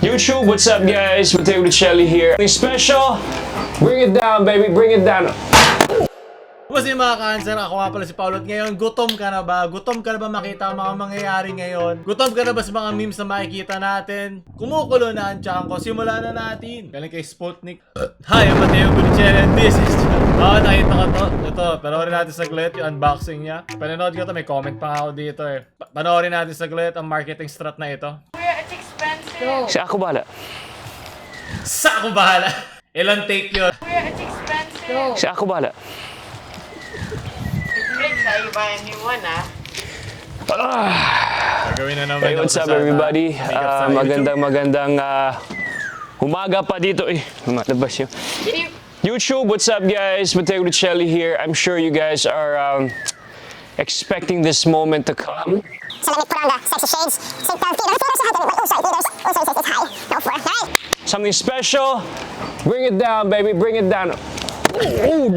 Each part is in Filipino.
YouTube, what's up guys? Mateo Lucelli here. Anything special? Bring it down, baby. Bring it down. Kumusta yung mga cancer? Ako nga pala si Paolo at ngayon, gutom ka na ba? Gutom ka na ba makita ang mga mangyayari ngayon? Gutom ka na ba sa mga memes na makikita natin? Kumukulo na ang tiyan ko, simulan na natin. Galing kay Sputnik. Hi, I'm Mateo Lucelli and this is... nakita ko to. Ito, panoorin natin saglit yung unboxing niya. Pananood ko to, may comment pa ako dito eh. Panoorin natin saglit ang marketing strat na ito. Kuya, it's expensive. Sa ako bahala. Sa ako bahala. Ilang take yun? Kuya, it's expensive. Sa ako bahala. Drinks, you buy a new one, ah. Gagawin na naman. Hey, what's up everybody? Magandang umaga pa dito eh. Labas yun. YouTube, what's up guys? Mateo Lucelli here. I'm sure you guys are expecting this moment to come. So let me put on the sexy shades. Take the theaters sa atin. Oh, sorry, theaters. Oh, sorry, it's high. Go for it. All right. Something special? Bring it down, baby. Bring it down. Oh,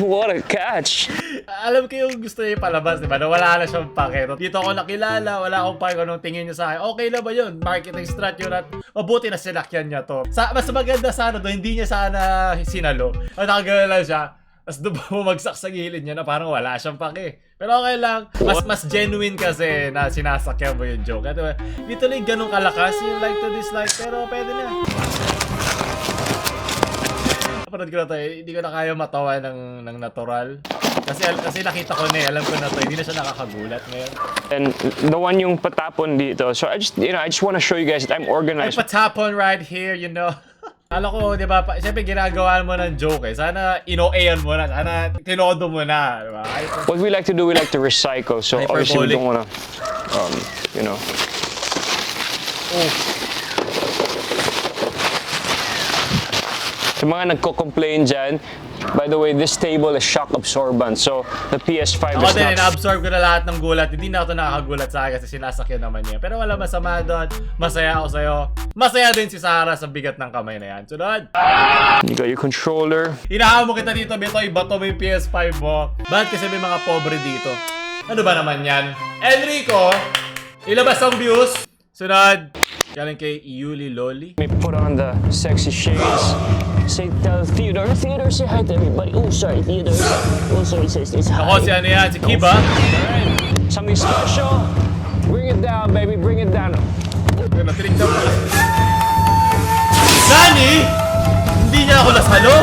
what a catch. Alam ko yung gusto niya palabas, di ba? Na wala na siyang pake. Dito ako nakilala, wala akong pake anong tingin niya sa akin. Okay na ba yun? Marketing strat yun at mabuti na sinakyan niya to. Mas maganda sana doon, hindi niya sana sinalo. At nakagala lang siya. Tapos doon bumagsak sa gilid niya na parang wala siyang pake. Pero okay lang. Mas genuine kasi na sinasakyan mo yung joke. At dito lang ganun kalakas yung like to dislike. Pero pwede na. Napanood ko na to eh. Hindi ko na kaya matawa ng natural. Kasi nakita ko na eh. Alam ko na to. Hindi na siya nakakagulat ngayon. And the one yung patapon dito. So I just want to show you guys that I'm Ay, organized. patapon right here, you know. Alam ko, di ba, siyempre ginagawa mo ng joke eh. Sana ino-ayan mo na. Sana tinodo mo na. Di ba? What we like to do, we like to recycle. So obviously we Hyperbolic. don't want to, you know. Oh. Sa mga nagko-complain dyan, by the way, this table is shock absorbent. So the PS5 Ako is din, not... ina-absorb ko na lahat ng gulat. Hindi na ako nakakagulat sa akin kasi sinasakyan naman niya. Pero wala masama doon. Masaya ako sa'yo. Masaya din si Sarah sa bigat ng kamay na yan. Sunod! You got your controller. Hinahamon kita dito, Betoy. Bato mo yung PS5 mo. Bakit kasi may mga pobre dito? Ano ba naman yan? Enrico! Ilabas ang views! Sunod! Galing kay Yuli Loli. Let me put on the sexy shades. Say, tell theater, say hi to everybody. Oh, sorry, theater. Oh, sorry, say hi. Ako si ano yan, si Kiba. Something special? Bring it down, baby. Bring it down. Natinignan ko. Nani? Hindi niya ako nasalo?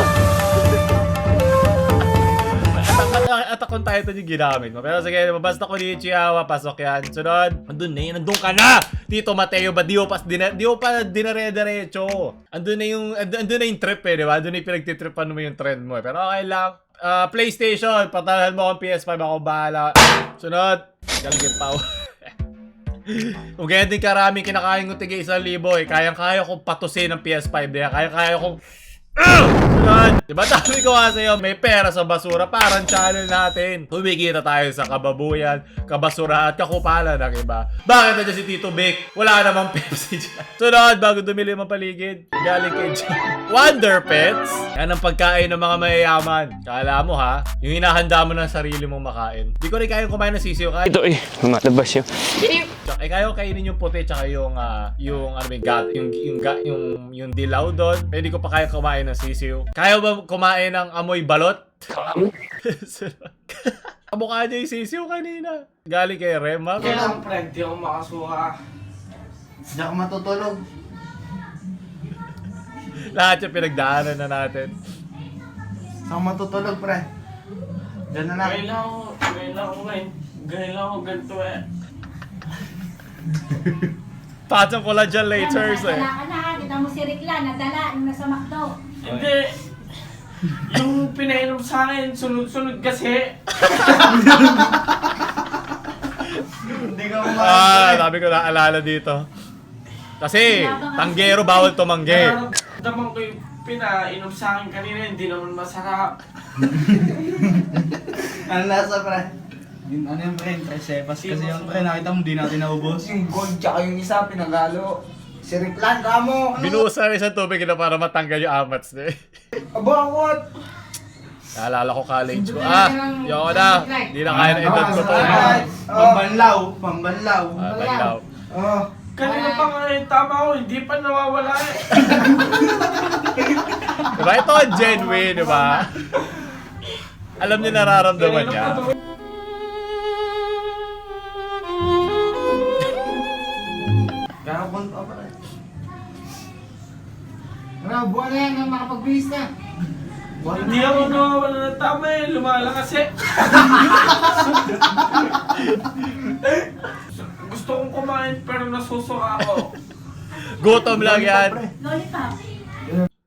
Attack on Titan yung ginamit mo. Pero sige, basta ko ni Chihuahua, pasok yan. Sunod. Andun na yun, andun ka na! Tito Mateo, ba di mo pa dinare-diretso? Andun na yung trip eh, di ba? Andun na yung pinagtitripan mo yung trend mo eh. Pero okay lang. PlayStation, patalahan mo akong PS5, ako bahala. Sunod. Galing kay Pao. Kung ganyan din karami kinakain ko tigay 1,000 eh. Kayang-kaya kong patusin ng PS5 niya. Kayang-kaya kong... Diba sabi ko nga sa'yo, may pera sa basura, parang channel natin. Humikita tayo sa kababuyan, kabasura at kakupalan ng iba. Bakit na dyan si Tito Vic? Wala namang Pepsi dyan. Sunod, bago dumili ang paligid, galing kay John. Wonder Pets? Yan ang pagkain ng mga mayayaman. Kala mo ha, yung hinahanda mo ng sarili mong makain. Di ko rin kaya kumain ng sisiyo kahit. Ito eh, labas yun. Kaya ko kainin yung puti tsaka yung ano yung dilaw doon. Hindi ko pa kaya kumain ng sisiyo. Kaya ba kumain ng amoy balot? Kamukha niya yung sisiyo kanina. Galing kay Rema. Kailang friend, di ako makasuha. Hindi ako matutulog. Lahat yung pinagdaanan na natin. Hindi ako matutulog, pre. Diyan na lang. Ngayon lang ako ganito eh. Patong ko lang dyan laters eh. Nadala ka na, kita mo si Rikla, nadala nung nasa McDo. Hindi. Yung pinainom sa akin, sunod-sunod kasi. Hindi ka umalis. Sabi ko naalala dito. Kasi, tanggero bawal tumanggi. Nararamdaman ko yung pinainom sa akin kanina, hindi naman masarap. Ano nasa, pre? Yung ano yung pre, Tresepas kasi yung pre, nakita mo, di natin naubos. Yung gold tsaka yung isa, pinagalo. Si Riklan, kamo! Binuusan rin sa tubig na para matanggal yung amats niya. Abakot! Naalala ko college ko. Yoko na. Di na kaya na edad ko to. Pambanlaw, pambanlaw. Banlaw. Oh, Kanina pa nga yung tama ko, hindi pa nawawala eh. Diba? Ito ang genuine, diba? Alam niya nararamdaman niya. Kakapunta pa rin. Buwan na yan na makapagbihis na. Hindi ako nawawala ng tama eh, lumalakas eh. Gusto kong kumain pero nasusuka ako. Gutom lang yan. Lollipop.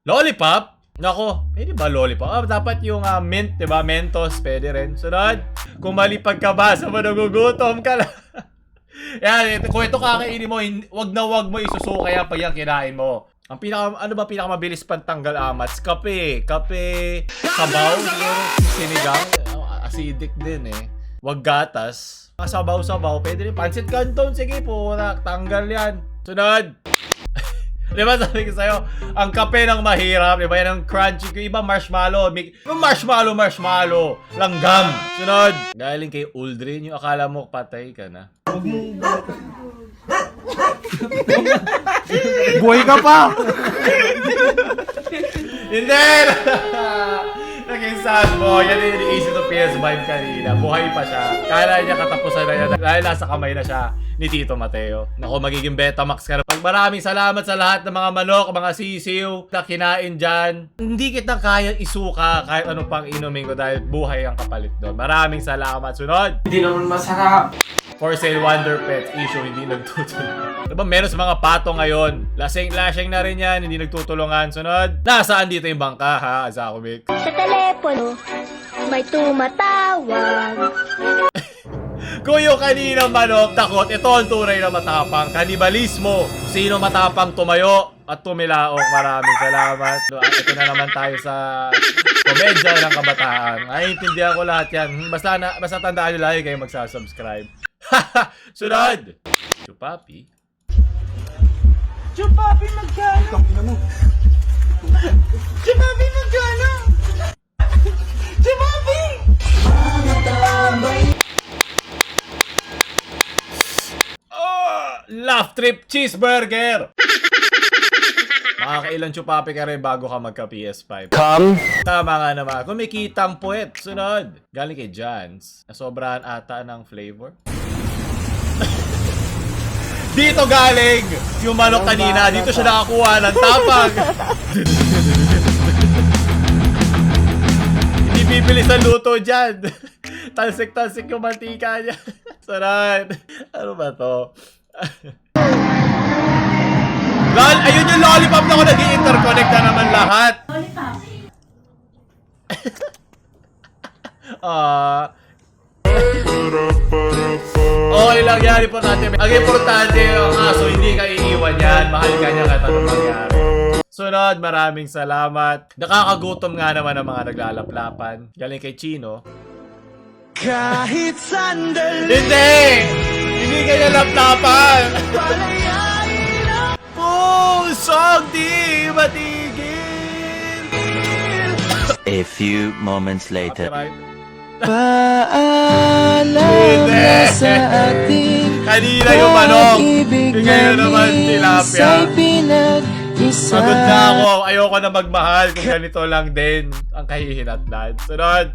Lollipop? Nako, pwede ba lollipop? Dapat yung mint, diba? Mentos, pwede rin. Sunod, kung malipag ka ba sa manugugutom ka lang. Yan, kung ito kakainin mo, wag mo isusuka yan pag yan kinain mo. Ang ano ba pinakamabilis pantanggal amats? Kape, sabaw, siguro sinigang, acidic din eh. Wag gatas. Sabaw-sabaw, pwede rin. Pancit canton, sige po, tanggal yan. Sunod. Di ba sabi ko sa'yo, ang kape ng mahirap, di ba yan ang crunchy, yung iba marshmallow, yung marshmallow, langgam. Sunod. Galing kay Uldrin, yung akala mo patay ka na. Buhay ka pa! Hindi! Naging sad mo. Yan yung iniisip ng PS5 kanina. Buhay pa siya. Kala niya katapusan na yan. Dahil nasa kamay na siya ni Tito Mateo. Naku, magiging Betamax ka na. Maraming salamat sa lahat ng mga manok, mga sisiw na kinain dyan. Hindi kita kaya isuka kahit ano pang inumin ko dahil buhay ang kapalit doon. Maraming salamat. Sunod! Hindi naman masarap. For sale Wonder Pets issue, hindi nagtutulungan. Diba meron sa mga pato ngayon? Lasing na rin yan, hindi nagtutulungan. Sunod, nasaan dito yung bangka ha, Azakovic? Sa telepono, may tumatawag. Kung yung kanina manok, takot, ito ang tunay na matapang. Kanibalismo. Sino matapang tumayo at tumilaok? Maraming salamat. Ito na naman tayo sa komedya ng kabataan. Ay, intindihan ko lahat yan. Basta tandaan nyo lagi kayo magsasubscribe. Sunod! Chupapi. Chupapi magkano? Chupapi magkano? Chupapi! Laugh Trip Cheeseburger! Makakailan chupapi ka rin bago ka magka PS5. Come. Tama nga naman. Kung may kitang puwet, sunod. Galing kay Jans. Nasobrahan ata ng flavor. Dito galing yung manok kanina. Dito siya nakakuha ng tapang. Hindi bibilis ang luto dyan. Talsik-talsik yung mantika niya. Sarad. Ano ba to? Lol, ayun yung lollipop na ako nag-i-interconnect na naman lahat. Lollipop. Okay lang yan, importante. Ang importante, ang aso, hindi ka iiwan yan. Mahal ka niya kahit anong mangyari. Sunod, maraming salamat. Nakakagutom nga naman ang mga naglalaplapan. Galing kay Chino. Kahit sandali. Hindi! Hindi ka niya laplapan! Pusong di matigil! A few moments later. Paalam Hindi! sa ating Kanina yung manok! pag-ibig Yung ngayon naman tilapia. sa'y pinag-isa. Pagod na ako. Ayoko na magmahal kung ganito lang din ang kahihinatnan. Sunod!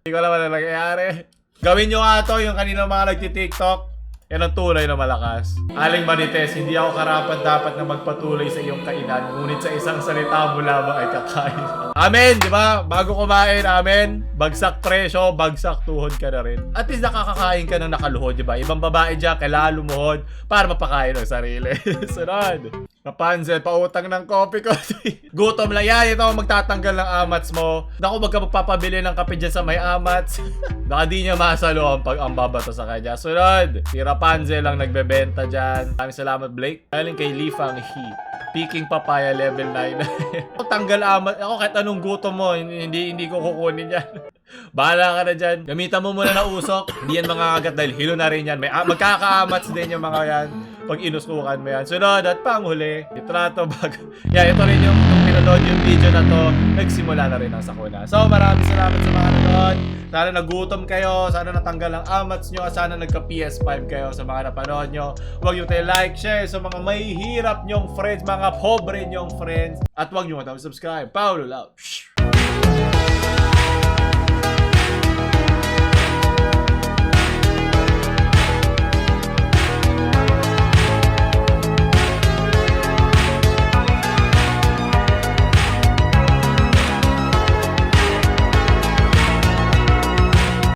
Hindi ko alam ano nangyayari. Gawin nyo nga to yung kanina mga nagti-TikTok. Yan ang tunay na malakas. Aling Marites, hindi ako karapat dapat na magpatuloy sa iyong kainan. Ngunit sa isang salita mo lamang ay kakain. Amen, di ba? Bago kumain, amen. Bagsak presyo, bagsak tuhod ka na rin. At least nakakakain ka ng nakaluhod, di ba? Ibang babae dyan, kailangan lumuhod para mapakain ang sarili. Sunod. Rapunzel, pautang ng kopi ko. Gutom lang yan. Ito ang magtatanggal ng amats mo. Naku, wag ka magpapabili ng kape dyan sa may amats. Baka di niya masalo ang babato sa kanya. Sunod. Si Rapunzel lang nagbebenta dyan. Maraming salamat, Blake. Galing kay Lifang He. Picking papaya level 9. Tanggal amat. Ako kahit anong gutom mo, hindi ko kukunin yan. Bahala ka na dyan. Gamitan mo muna na usok. Hindi yan mga kagat dahil hilo na rin yan. Magkakaamats din yung mga yan. pag inusukan mo yan. Sunod at panghuli, litrato bago. Yeah, ito rin yung pinanood yung video na to, nagsimula na rin ang sakuna. So maraming salamat sa mga nanood. Sana nagutom kayo, sana natanggal ang amats nyo, sana nagka PS5 kayo sa mga napanood nyo. Huwag nyo tayo like, share sa mga mahihirap nyong friends, mga pobre nyong friends. At huwag nyo matawag subscribe. Paulo Love.